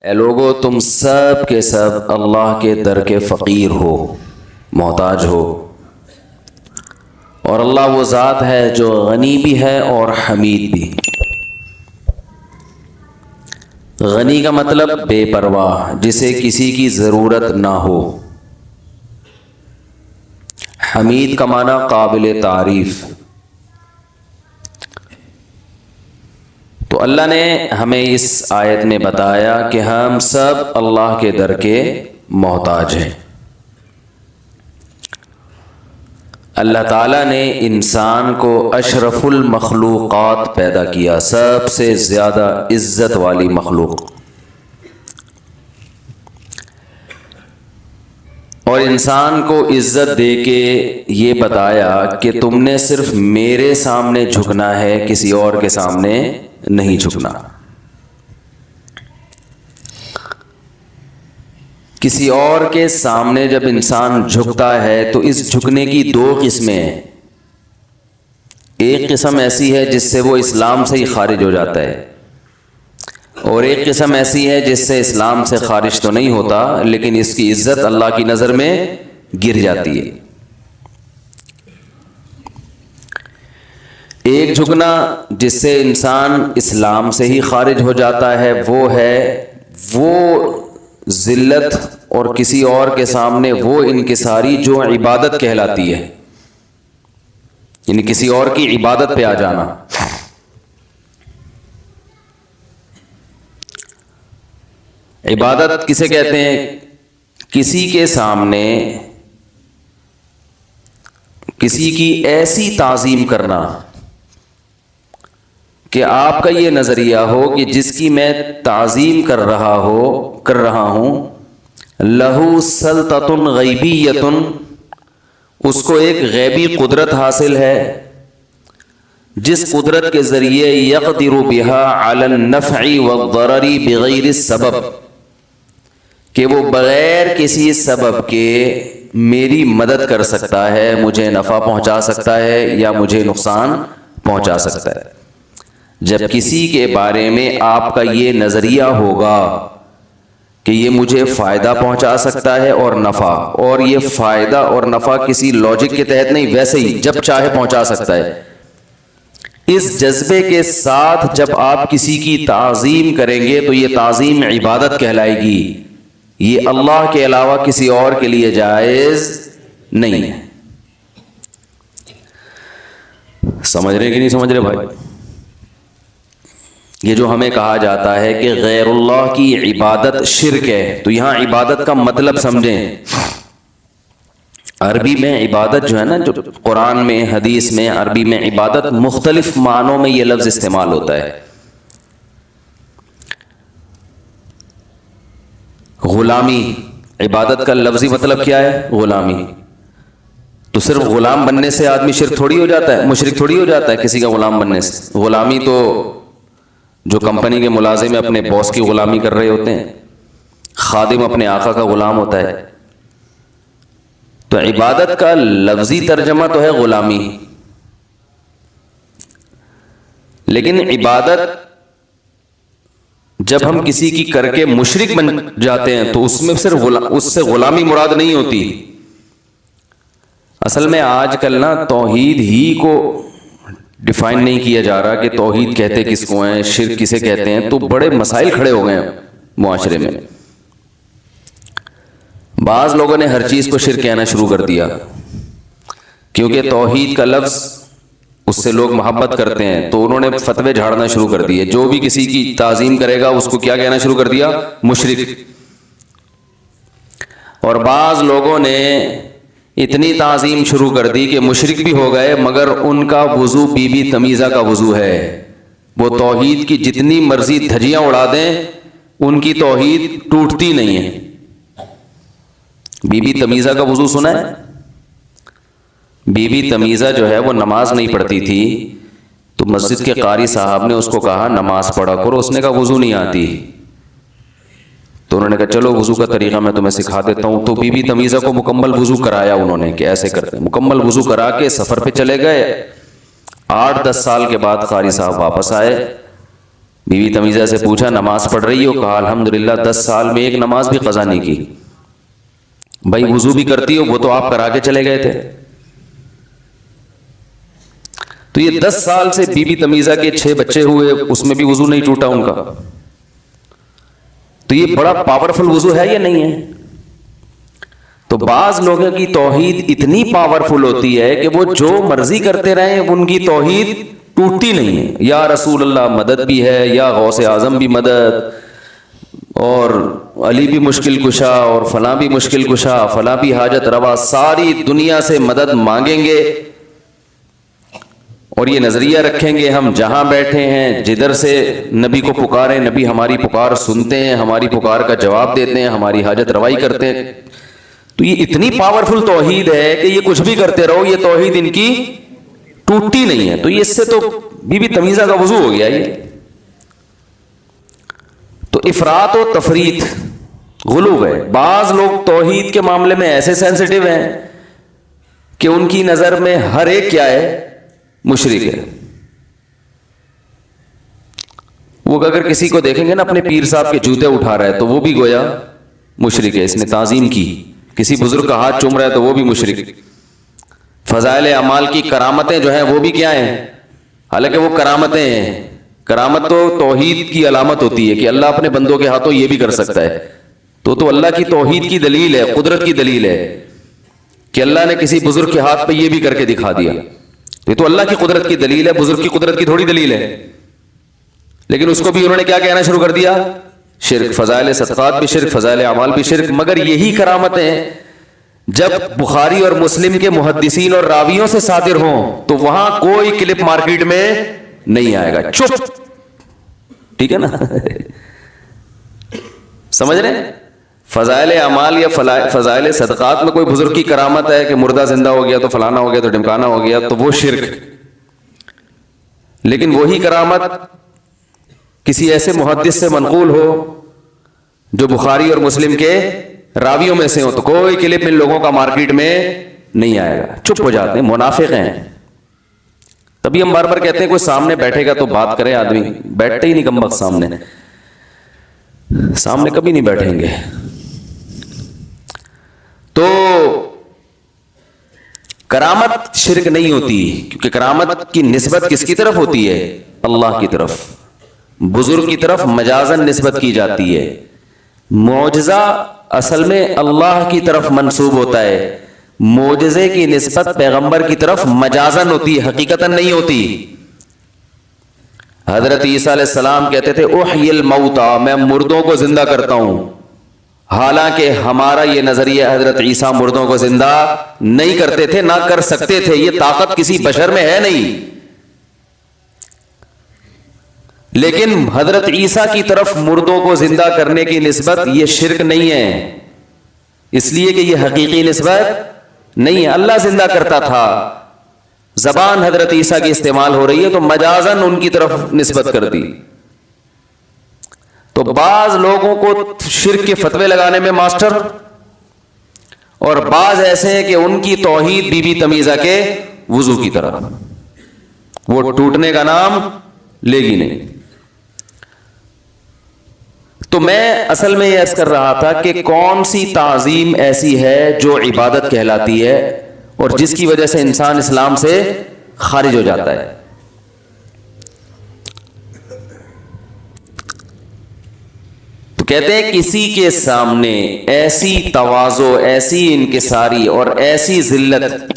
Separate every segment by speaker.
Speaker 1: اے لوگو تم سب کے سب اللہ کے در کے فقیر ہو، محتاج ہو، اور اللہ وہ ذات ہے جو غنی بھی ہے اور حمید بھی۔ غنی کا مطلب بے پرواہ، جسے کسی کی ضرورت نہ ہو۔ حمید کا معنی قابل تعریف۔ تو اللہ نے ہمیں اس آیت میں بتایا کہ ہم سب اللہ کے در کے محتاج ہیں۔ اللہ تعالیٰ نے انسان کو اشرف المخلوقات پیدا کیا، سب سے زیادہ عزت والی مخلوق، اور انسان کو عزت دے کے یہ بتایا کہ تم نے صرف میرے سامنے جھکنا ہے، کسی اور کے سامنے نہیں جھکنا۔ کسی اور کے سامنے جب انسان جھکتا ہے تو اس جھکنے کی دو قسمیں ہیں۔ ایک قسم ایسی ہے جس سے وہ اسلام سے ہی خارج ہو جاتا ہے، اور ایک قسم ایسی ہے جس سے اسلام سے خارج تو نہیں ہوتا لیکن اس کی عزت اللہ کی نظر میں گر جاتی ہے۔ ایک جھکنا جس سے انسان اسلام سے ہی خارج ہو جاتا ہے وہ ذلت اور کسی اور کے سامنے وہ انکساری جو عبادت کہلاتی ہے، یعنی کسی اور کی عبادت پہ آ جانا۔ عبادت کسے کہتے ہیں؟ کسی کے سامنے کسی کی ایسی تعظیم کرنا کہ آپ کا یہ نظریہ ہو کہ جس کی میں تعظیم کر رہا ہوں لہو سلطۃ غیبیۃ، اس کو ایک غیبی قدرت حاصل ہے، جس قدرت کے ذریعے یقدر بها علی النفع والضرر بغیر السبب، کہ وہ بغیر کسی سبب کے میری مدد کر سکتا ہے، مجھے نفع پہنچا سکتا ہے یا مجھے نقصان پہنچا سکتا ہے۔ جب کسی کے بارے میں آپ کا یہ نظریہ ہوگا کہ یہ مجھے فائدہ پہنچا سکتا ہے اور نفع، اور یہ فائدہ اور نفع کسی لاجک کے تحت نہیں، ویسے ہی جب چاہے پہنچا سکتا ہے، اس جذبے کے ساتھ جب آپ کسی کی تعظیم کریں گے تو یہ تعظیم عبادت کہلائے گی، یہ اللہ کے علاوہ کسی اور کے لیے جائز نہیں ہے۔ سمجھ رہے کہ نہیں سمجھ رہے بھائی؟ یہ جو ہمیں کہا جاتا ہے کہ غیر اللہ کی عبادت شرک ہے، تو یہاں عبادت کا مطلب سمجھیں۔ عربی میں عبادت جو ہے نا، جو قرآن میں حدیث میں عربی میں عبادت مختلف معنوں میں یہ لفظ استعمال ہوتا ہے۔ غلامی، عبادت کا لفظی مطلب کیا ہے؟ غلامی۔ تو صرف غلام بننے سے آدمی شرک تھوڑی ہو جاتا ہے، مشرک تھوڑی ہو جاتا ہے کسی کا غلام بننے سے۔ غلامی تو جو کمپنی کے ملازم اپنے باس کی غلامی کر رہے ہوتے ہیں، خادم اپنے آقا کا غلام ہوتا ہے۔ تو عبادت کا لفظی ترجمہ تو ہے غلامی، لیکن عبادت جب ہم کسی کی کر کے مشرک بن جاتے ہیں تو اس میں صرف اس سے غلامی مراد نہیں ہوتی۔ اصل میں آج کل نا توحید ہی کو ڈیفائن نہیں کیا جا رہا کہ توحید کہتے کس کو ہیں، شرک کسے کہتے ہیں، تو بڑے مسائل کھڑے ہو گئے ہیں معاشرے میں۔ بعض لوگوں نے ہر چیز کو شرک کہنا شروع کر دیا کیونکہ توحید کا لفظ اس سے لوگ محبت کرتے ہیں، تو انہوں نے فتوے جھاڑنا شروع کر دیے، جو بھی کسی کی تعظیم کرے گا اس کو کیا کہنا شروع کر دیا؟ مشرک۔ اور بعض لوگوں نے اتنی تعظیم شروع کر دی کہ مشرک بھی ہو گئے، مگر ان کا وضو بی بی تمیزہ کا وضو ہے، وہ توحید کی جتنی مرضی دھجیاں اڑا دیں ان کی توحید ٹوٹتی نہیں ہے۔ بی بی تمیزہ کا وضو سنا ہے؟ بی بی تمیزہ جو ہے وہ نماز نہیں پڑھتی تھی، تو مسجد کے قاری صاحب نے اس کو کہا نماز پڑھا کرو، اس نے کہا وضو نہیں آتی، تو انہوں نے کہا چلو وضو کا طریقہ میں تمہیں سکھا دیتا ہوں۔ تو بی بی تمیزہ کو مکمل وضو کرایا انہوں نے کہ ایسے کرتے، مکمل وضو کرا کے سفر پہ چلے گئے۔ 8-10 سال کے بعد قاری صاحب واپس آئے بی بی تمیزہ سے پوچھا نماز پڑھ رہی ہو؟ کہا الحمدللہ 10 سال میں ایک نماز بھی قضا نہیں کی۔ بھائی وضو بھی کرتی ہو؟ وہ تو آپ کرا کے چلے گئے تھے۔ تو یہ 10 سال سے بی بی تمیزہ کے 6 بچے ہوئے، اس میں بھی وضو نہیں ٹوٹا ان کا۔ تو یہ بڑا پاورفل وضو ہے یا نہیں ہے؟ تو بعض لوگوں کی توحید اتنی پاورفل ہوتی ہے کہ وہ جو مرضی کرتے رہیں ان کی توحید ٹوٹتی نہیں ہے۔ یا رسول اللہ مدد بھی ہے، یا غوث اعظم بھی مدد، اور علی بھی مشکل کشا، اور فلاں بھی مشکل کشا، فلاں بھی حاجت روا، ساری دنیا سے مدد مانگیں گے اور یہ نظریہ رکھیں گے ہم جہاں بیٹھے ہیں جدھر سے نبی کو پکاریں، نبی ہماری پکار سنتے ہیں، ہماری پکار کا جواب دیتے ہیں، ہماری حاجت روائی کرتے ہیں۔ تو یہ اتنی پاورفل توحید ہے کہ یہ کچھ بھی کرتے رہو یہ توحید ان کی ٹوٹتی نہیں ہے۔ تو یہ اس سے تو بی بی تمیزہ کا وضو ہو گیا۔ یہ تو افراط و تفریط غلو ہے۔ بعض لوگ توحید کے معاملے میں ایسے سینسٹیو ہیں کہ ان کی نظر میں ہر ایک کیا ہے؟ مشرک ہے۔ وہ اگر کسی کو دیکھیں گے نا اپنے پیر صاحب کے جوتے اٹھا رہا ہے تو وہ بھی گویا مشرک ہے، اس نے تعظیم کی۔ کسی بزرگ کا ہاتھ چوم رہا ہے تو وہ بھی مشرک۔ فضائل اعمال کی کرامتیں جو ہیں وہ بھی کیا ہیں؟ حالانکہ وہ کرامتیں ہیں، کرامت تو توحید کی علامت ہوتی ہے کہ اللہ اپنے بندوں کے ہاتھوں یہ بھی کر سکتا ہے۔ تو اللہ کی توحید کی دلیل ہے، قدرت کی دلیل ہے کہ اللہ نے کسی بزرگ کے ہاتھ پہ یہ بھی کر کے دکھا دیا۔ یہ تو اللہ کی قدرت کی دلیل ہے، بزرگ کی قدرت کی تھوڑی دلیل ہے۔ لیکن اس کو بھی انہوں نے کیا کہنا شروع کر دیا؟ شرک۔ فضائل صدقات بھی شرک، فضائل اعمال بھی شرک۔ مگر یہی کرامتیں جب بخاری اور مسلم کے محدثین اور راویوں سے صادر ہوں تو وہاں کوئی کلپ مارکیٹ میں نہیں آئے گا، چپ۔ ٹھیک ہے نا؟ سمجھ رہے ہیں؟ فضائل اعمال یا فضائل صدقات میں کوئی بزرگ کی کرامت ہے کہ مردہ زندہ ہو گیا تو فلانا ہو گیا تو ڈمکانا ہو گیا، تو وہ شرک۔ لیکن وہی کرامت کسی ایسے محدث سے منقول ہو جو بخاری اور مسلم کے راویوں میں سے ہو تو کوئی کلپ ان لوگوں کا مارکیٹ میں نہیں آئے گا، چپ ہو جاتے ہیں، منافق ہیں۔ تبھی ہم بار بار کہتے ہیں کوئی سامنے بیٹھے گا تو بات کرے آدمی، بیٹھتے ہی نہیں کم وقت سامنے کبھی نہیں بیٹھیں گے۔ تو کرامت شرک نہیں ہوتی، کیونکہ کرامت کی نسبت کس کی طرف ہوتی ہے؟ اللہ کی طرف، بزرگ کی طرف مجازن نسبت کی جاتی ہے۔ معجزہ اصل میں اللہ کی طرف منسوب ہوتا ہے، معجزے کی نسبت پیغمبر کی طرف مجازن ہوتی ہے، حقیقتاً نہیں ہوتی۔ حضرت عیسیٰ علیہ السلام کہتے تھے احیی الموتى، میں مردوں کو زندہ کرتا ہوں، حالانکہ ہمارا یہ نظریہ حضرت عیسیٰ مردوں کو زندہ نہیں کرتے تھے، نہ کر سکتے تھے، یہ طاقت کسی بشر میں ہے نہیں۔ لیکن حضرت عیسیٰ کی طرف مردوں کو زندہ کرنے کی نسبت یہ شرک نہیں ہے، اس لیے کہ یہ حقیقی نسبت نہیں ہے۔ اللہ زندہ کرتا تھا، زبان حضرت عیسیٰ کی استعمال ہو رہی ہے تو مجازن ان کی طرف نسبت کر دی۔ تو بعض لوگوں کو شرک کے فتوے لگانے میں ماسٹر، اور بعض ایسے ہیں کہ ان کی توحید بی بی تمیزہ کے وضو کی طرح، وہ ٹوٹنے کا نام لے گی نہیں۔ تو میں اصل میں یہ عرض کر رہا تھا کہ کون سی تعظیم ایسی ہے جو عبادت کہلاتی ہے اور جس کی وجہ سے انسان اسلام سے خارج ہو جاتا ہے۔ تو کہتے ہیں کسی کے سامنے ایسی تواضع، ایسی انکساری اور ایسی ذلت،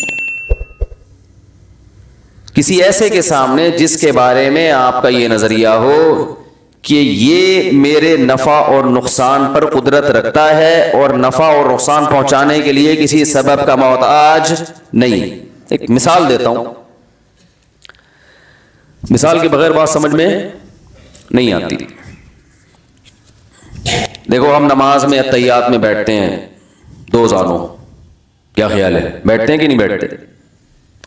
Speaker 1: کسی ایسے کے سامنے جس کے بارے میں آپ کا یہ نظریہ ہو کہ یہ میرے نفع اور نقصان پر قدرت رکھتا ہے اور نفع اور نقصان پہنچانے کے لیے کسی سبب کا محتاج نہیں۔ ایک مثال دیتا ہوں، مثال کے بغیر بات سمجھ میں نہیں آتی۔ دیکھو ہم نماز میں اتحیات میں بیٹھتے ہیں دو زانوں، کیا خیال ہے؟ بیٹھتے ہیں کہ نہیں بیٹھتے؟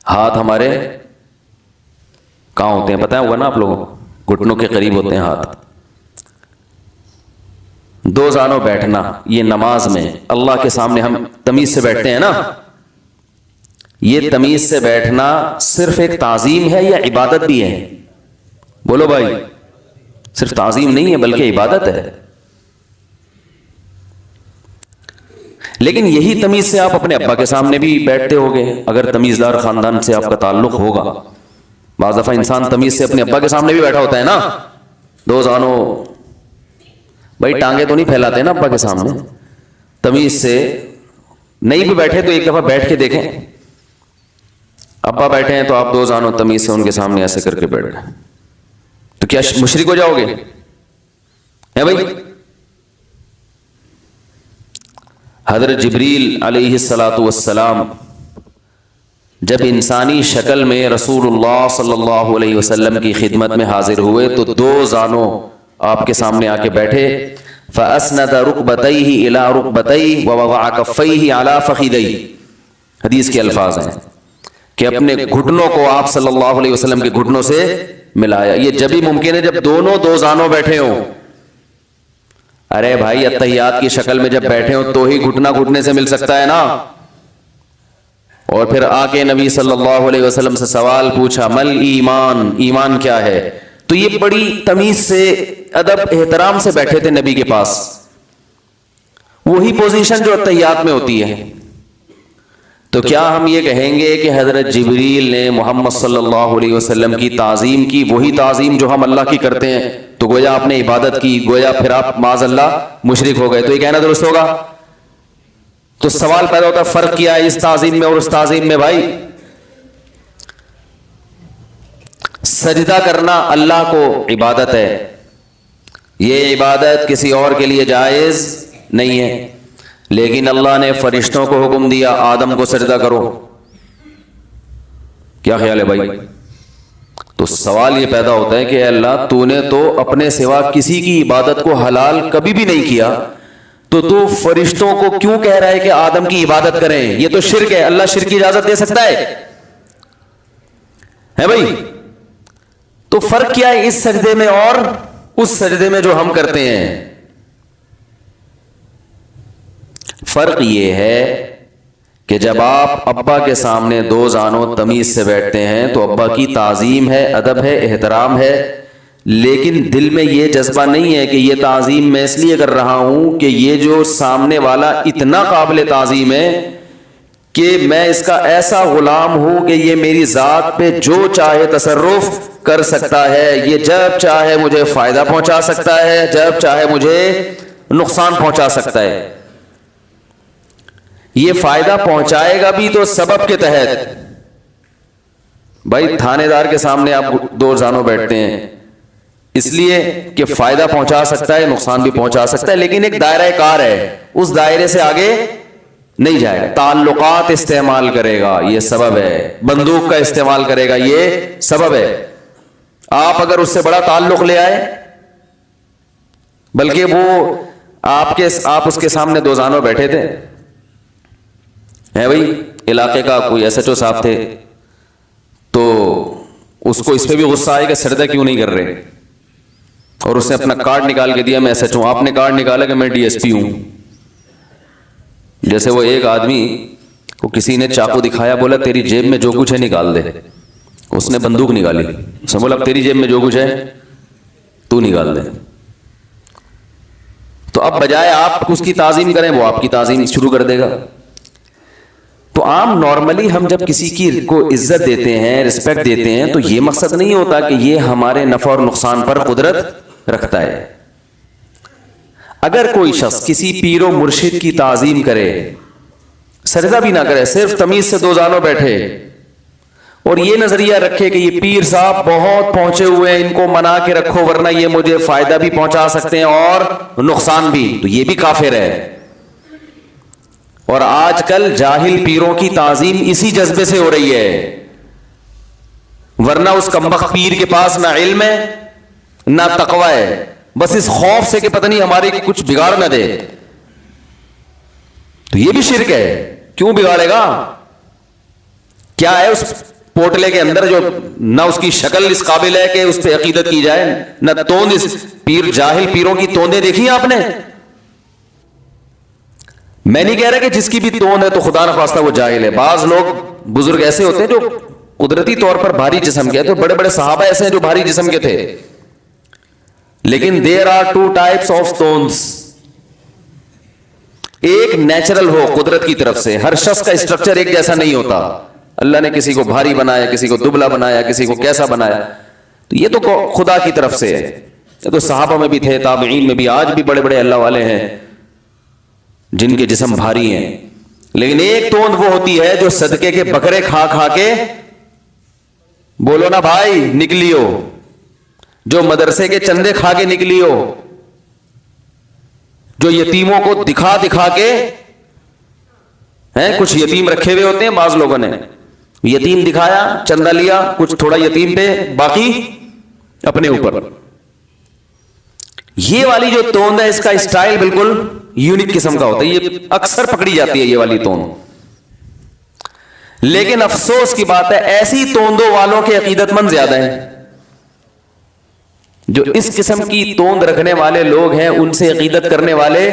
Speaker 1: ہاتھ ہمارے کہاں ہوتے ہیں پتہ ہوگا نا آپ لوگوں کو؟ گھٹنوں کے قریب ہوتے ہیں ہاتھ۔ دو زانوں بیٹھنا یہ نماز میں اللہ کے سامنے ہم تمیز سے بیٹھتے ہیں نا، یہ تمیز سے بیٹھنا صرف ایک تعظیم ہے یا عبادت بھی ہے؟ بولو بھائی، صرف تعظیم نہیں ہے بلکہ عبادت ہے. لیکن یہی تمیز سے آپ اپنے ابا کے سامنے بھی بیٹھتے ہوگے اگر تمیزدار خاندان سے آپ کا تعلق ہوگا. بعض دفعہ انسان تمیز سے اپنے ابا کے سامنے بھی بیٹھا ہوتا ہے نا, دو زانوں بھائی ٹانگیں تو نہیں پھیلاتے نا ابا کے سامنے, تمیز سے نہیں بھی بیٹھے تو ایک دفعہ بیٹھ کے دیکھیں. ابا بیٹھے ہیں تو آپ دو زانوں تمیز سے ان کے سامنے ایسے کر کے بیٹھ گئے تو کیا مشرک ہو جاؤ گے؟ ہے بھائی. حضرت جبریل علیہ الصلاۃ والسلام جب انسانی شکل میں رسول اللہ صلی اللہ علیہ وسلم کی خدمت میں حاضر ہوئے تو دو زانوں آپ کے سامنے آ کے بیٹھے. فَأَسْنَدَ رُكْبَتَيْهِ إِلَىٰ رُكْبَتَيْهِ وَوَضَعَ كَفَّيْهِ عَلَىٰ فَخِذَيْهِ. حدیث کے الفاظ ہیں کہ اپنے گھٹنوں کو آپ صلی اللہ علیہ وسلم کے گھٹنوں سے ملایا. یہ جب ہی ممکن ہے جب دونوں دو زانوں بیٹھے ہوں. ارے بھائی اتحیات کی شکل میں جب بیٹھے ہوں تو ہی گھٹنا گھٹنے سے مل سکتا ہے نا. اور پھر آ کے نبی صلی اللہ علیہ وسلم سے سوال پوچھا مل ایمان, ایمان کیا ہے. تو یہ بڑی تمیز سے ادب احترام سے بیٹھے تھے نبی کے پاس. وہی پوزیشن جو اتحیات میں ہوتی ہے. تو کیا ہم یہ کہیں گے کہ حضرت جبریل نے محمد صلی اللہ علیہ وسلم کی تعظیم کی, وہی تعظیم جو ہم اللہ کی کرتے ہیں, تو گویا آپ نے عبادت کی, گویا پھر آپ معاذ اللہ مشرک ہو گئے؟ تو یہ کہنا درست ہوگا؟ تو سوال پیدا ہوتا ہے فرق کیا ہے اس تعظیم میں اور اس تعظیم میں؟ بھائی سجدہ کرنا اللہ کو عبادت ہے, یہ عبادت کسی اور کے لیے جائز نہیں ہے. لیکن اللہ نے فرشتوں کو حکم دیا آدم کو سجدہ کرو. کیا خیال ہے بھائی؟ تو سوال یہ پیدا ہوتا ہے کہ اے اللہ تو نے تو اپنے سوا کسی کی عبادت کو حلال کبھی بھی نہیں کیا, تو فرشتوں کو کیوں کہہ رہا ہے کہ آدم کی عبادت کریں؟ یہ تو شرک ہے. اللہ شرک کی اجازت دے سکتا ہے بھائی؟ تو فرق کیا ہے اس سجدے میں اور اس سجدے میں جو ہم کرتے ہیں؟ فرق یہ ہے کہ جب آپ ابا کے سامنے دو زانوں تمیز سے بیٹھتے ہیں تو ابا کی تعظیم ہے, ادب ہے, احترام ہے, لیکن دل میں یہ جذبہ نہیں ہے کہ یہ تعظیم میں اس لیے کر رہا ہوں کہ یہ جو سامنے والا اتنا قابل تعظیم ہے کہ میں اس کا ایسا غلام ہوں کہ یہ میری ذات پہ جو چاہے تصرف کر سکتا ہے, یہ جب چاہے مجھے فائدہ پہنچا سکتا ہے, جب چاہے مجھے نقصان پہنچا سکتا ہے. یہ فائدہ پہنچائے گا بھی تو سبب کے تحت. بھائی تھانے دار کے سامنے آپ دو زانوں بیٹھتے ہیں اس لیے کہ فائدہ پہنچا سکتا ہے, نقصان بھی پہنچا سکتا ہے, لیکن ایک دائرہ کار ہے, اس دائرے سے آگے نہیں جائے گا. تعلقات استعمال کرے گا, یہ سبب ہے. بندوق کا استعمال کرے گا, یہ سبب ہے. آپ اگر اس سے بڑا تعلق لے آئے, بلکہ وہ آپ اس کے سامنے دو زانوں بیٹھے تھے, ہے بھائی علاقے کا کوئی ایس ایچ او صاحب تھے, تو اس کو اس پہ بھی غصہ آئے کہ سجدہ کیوں نہیں کر رہے, اور اس نے اپنا کارڈ نکال کے دیا میں ایس ایچ او. آپ نے کارڈ نکالا کہ میں ڈی ایس پی ہوں. جیسے وہ ایک آدمی کو کسی نے چاقو دکھایا, بولا تیری جیب میں جو کچھ ہے نکال دے. اس نے بندوق نکالی, اس نے بولا تیری جیب میں جو کچھ ہے تو نکال دے. تو اب بجائے آپ اس کی تعظیم کریں وہ آپ کی تعظیم شروع کر دے گا. تو عام نارملی ہم جب کسی کی کو عزت دیتے ہیں, رسپیکٹ دیتے ہیں, تو یہ مقصد نہیں ہوتا کہ یہ ہمارے نفع اور نقصان پر قدرت رکھتا ہے. اگر کوئی شخص کسی پیر و مرشد کی تعظیم کرے, سجدہ بھی نہ کرے, صرف تمیز سے دو زانوں بیٹھے اور یہ نظریہ رکھے کہ یہ پیر صاحب بہت پہنچے ہوئے ہیں, ان کو منا کے رکھو ورنہ یہ مجھے فائدہ بھی پہنچا سکتے ہیں اور نقصان بھی, تو یہ بھی کافر ہے. اور آج کل جاہل پیروں کی تعظیم اسی جذبے سے ہو رہی ہے, ورنہ اس کمبخت پیر کے پاس نہ علم ہے نہ تقوی ہے, بس اس خوف سے کہ پتہ نہیں ہمارے کچھ بگاڑ نہ دے. تو یہ بھی شرک ہے. کیوں بگاڑے گا؟ کیا ہے اس پوٹلے کے اندر جو نہ اس کی شکل اس قابل ہے کہ اس پہ عقیدت کی جائے, نہ توند. اس پیر جاہل پیروں کی توندیں دیکھی آپ نے؟ میں نہیں کہہ رہا کہ جس کی بھی توند ہے تو خدا نخواستہ وہ جاہل ہے. بعض لوگ بزرگ ایسے ہوتے ہیں جو قدرتی طور پر بھاری جسم کے, تو بڑے بڑے صحابہ ایسے ہیں جو بھاری جسم کے تھے, لیکن there are two types of tones. ایک نیچرل ہو قدرت کی طرف سے, ہر شخص کا اسٹرکچر ایک جیسا نہیں ہوتا. اللہ نے کسی کو بھاری بنایا, کسی کو دبلا بنایا, کسی کو کیسا بنایا, تو یہ تو خدا کی طرف سے ہے. یہ تو صحابہ میں بھی تھے, تابعین میں بھی, آج بھی بڑے بڑے اللہ والے ہیں جن کے جسم بھاری ہیں. لیکن ایک توند وہ ہوتی ہے جو صدقے کے بکرے کھا کھا کے, بولو نا بھائی, نکلی ہو, جو مدرسے کے چندے کھا کے نکلی ہو, جو یتیموں کو دکھا دکھا کے, ہیں کچھ یتیم رکھے ہوئے ہوتے ہیں بعض لوگوں نے, یتیم دکھایا, چندہ لیا, کچھ تھوڑا یتیم پہ, باقی اپنے اوپر. یہ والی جو توند ہے اس کا اسٹائل بالکل یونیک قسم کا ہوتا ہے, یہ اکثر پکڑی جاتی ہے یہ والی توند. لیکن افسوس کی بات ہے ایسی توندوں والوں کے عقیدت مند زیادہ ہیں. جو اس قسم کی توند رکھنے والے لوگ ہیں ان سے عقیدت کرنے والے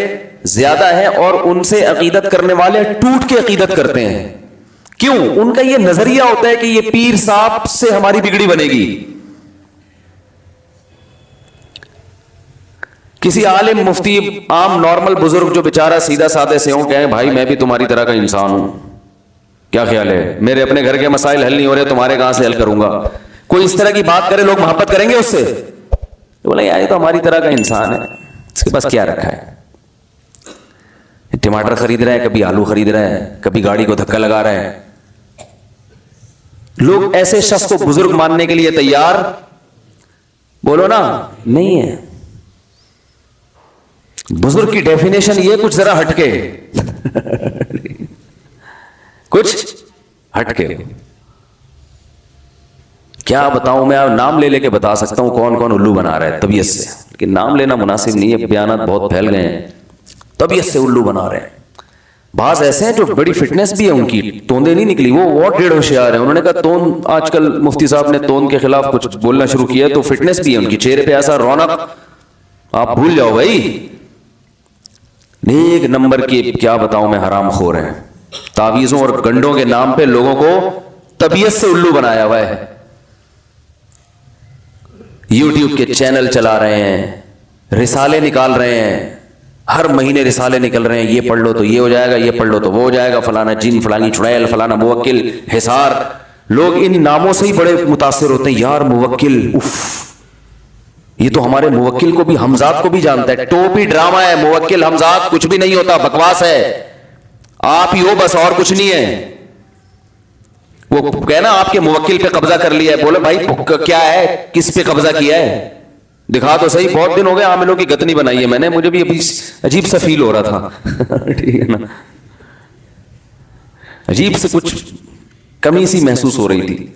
Speaker 1: زیادہ ہیں, اور ان سے عقیدت کرنے والے ٹوٹ کے عقیدت کرتے ہیں. کیوں؟ ان کا یہ نظریہ ہوتا ہے کہ یہ پیر صاحب سے ہماری بگڑی بنے گی. کسی عالم, مفتی, عام نارمل بزرگ جو بیچارہ سیدھا سادے سے ہوں, کہیں بھائی میں بھی تمہاری طرح کا انسان ہوں, کیا خیال ہے, میرے اپنے گھر کے مسائل حل نہیں ہو رہے, تمہارے کہاں سے حل کروں گا. کوئی اس طرح کی بات کرے لوگ محبت کریں گے اس سے؟ بولے یار یہ تو ہماری طرح کا انسان ہے, اس کے پاس کیا رکھا ہے, ٹماٹر خرید رہے ہیں, کبھی آلو خرید رہے ہیں, کبھی گاڑی کو دھکا لگا رہے ہیں. لوگ ایسے شخص کو بزرگ ماننے کے لیے تیار, بولو نا, نہیں ہے. بزرگ کی ڈیفینیشن یہ کچھ ذرا ہٹ کے کچھ ہٹ کے. کیا بتاؤں میں, نام لے لے کے بتا سکتا ہوں کون کون الو بنا رہا ہے طبیعت سے, لیکن نام لینا مناسب نہیں ہے, بیانات بہت پھیل گئے ہیں. طبیعت سے الو بنا رہے ہیں. بعض ایسے ہیں جو بڑی فٹنس بھی ہے ان کی, توندے نہیں نکلی, وہ بہت ڈیڑھ ہوشیار ہیں. انہوں نے کہا توند, آج کل مفتی صاحب نے توند کے خلاف کچھ بولنا شروع کیا تو فٹنس بھی ہے ان کی, چہرے پہ ایسا رونق آپ بھول جاؤ بھائی. ایک نمبر کی, کیا بتاؤں میں, حرام خور ہیں. تعویذوں اور گنڈوں کے نام پہ لوگوں کو طبیعت سے الو بنایا ہوا ہے. یوٹیوب کے چینل چلا رہے ہیں, رسالے نکال رہے ہیں, ہر مہینے رسالے نکل رہے ہیں, یہ پڑھ لو تو یہ ہو جائے گا, یہ پڑھ لو تو وہ ہو جائے گا, فلانا جن, فلانی چڑیل, فلانا موکل, حصار. لوگ ان ناموں سے ہی بڑے متاثر ہوتے ہیں. یار موکل, اف, یہ تو ہمارے موکل کو بھی, حمزات کو بھی جانتا ہے. ٹوپی ڈرامہ ہے, موکل حمزات کچھ بھی نہیں ہوتا, بکواس ہے. آپ ہی ہو بس, اور کچھ نہیں ہے. وہ کہنا آپ کے موکل پہ قبضہ کر لیا ہے, بولے بھائی کیا ہے, کس پہ قبضہ کیا ہے, دکھا تو صحیح. بہت دن ہو گئے عاملوں کی گتنی بنائی ہے میں نے, مجھے بھی ابھی عجیب سا فیل ہو رہا تھا. ٹھیک ہے نا, عجیب سے کچھ کمی سی محسوس ہو رہی تھی.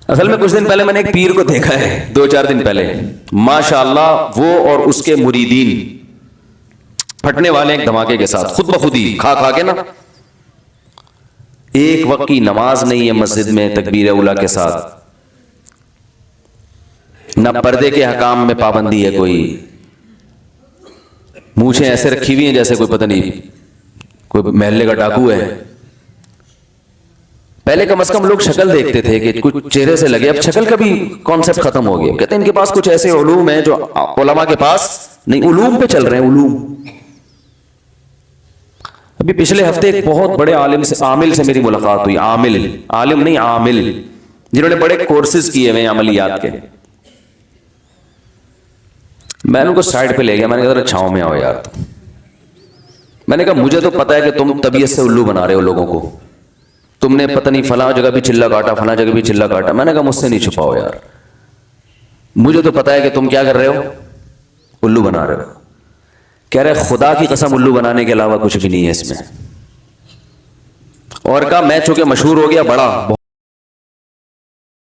Speaker 1: اصل میں کچھ دن پہلے میں نے ایک پیر کو دیکھا ہے, 2-4 دن پہلے, ماشاءاللہ وہ اور اس کے مریدین پھٹنے والے ایک دھماکے کے ساتھ, خود بخود ہی کھا کھا کے نا. ایک وقت کی نماز نہیں ہے مسجد میں تکبیر اولیٰ کے ساتھ, نہ پردے کے حکام میں پابندی ہے کوئی, مونچھیں ایسے رکھی ہوئی ہیں جیسے کوئی پتہ نہیں کوئی محلے کا ڈاکو ہے. پہلے کم از کم لوگ شکل دیکھتے تھے کہ کچھ چہرے سے لگے, اب شکل کا بھی کانسیپٹ ختم ہو گیا. کہتے ہیں ان کے پاس کچھ ایسے علوم ہیں جو علماء کے پاس نہیں, علوم پہ چل رہے ہیں, علوم. ابھی پچھلے ہفتے ایک بہت بڑے عالم سے, عامل سے میری ملاقات ہوئی. عامل, عالم نہیں عامل, جنہوں نے بڑے کورسز کیے ہوئے ہیں عملیات کے. میں ان کو سائڈ پہ لے گیا, میں نے کہا ذرا چھاؤں میں آؤ یار. میں نے کہا مجھے تو پتا ہے کہ تم طبیعت سے الو بنا رہے ہو لوگوں کو, تم نے پتہ نہیں فلاں جگہ بھی چلا کاٹا, فلاں جگہ بھی چلا کاٹا. میں نے کہا مجھ سے نہیں چھپاؤ یار, مجھے تو پتا ہے کہ تم کیا کر رہے ہو, الو بنا رہے ہو. کہہ رہے خدا کی قسم الو بنانے کے علاوہ کچھ بھی نہیں ہے اس میں. اور کہا میں چونکہ مشہور ہو گیا بڑا